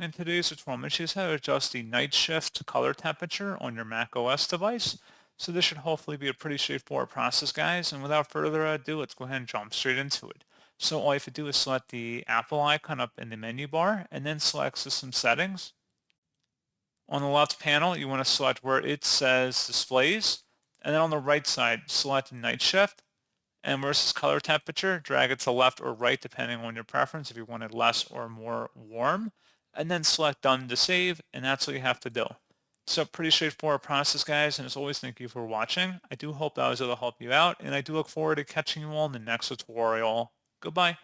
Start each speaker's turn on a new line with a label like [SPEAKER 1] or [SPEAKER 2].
[SPEAKER 1] In today's tutorial, I'm going to show you how to adjust the night shift color temperature on your macOS device. So this should hopefully be a pretty straightforward process, guys. And without further ado, let's go ahead and jump straight into it. So all you have to do is select the Apple icon up in the menu bar and then select System Settings. On the left panel, you want to select where it says Displays. And then on the right side, select Night Shift. And where it says Color Temperature, drag it to left or right depending on your preference if you want it less or more warm. And then select Done to save, and that's what you have to do. So pretty straightforward process, guys, and as always, thank you for watching. I do hope that was able to help you out, and I do look forward to catching you all in the next tutorial. Goodbye.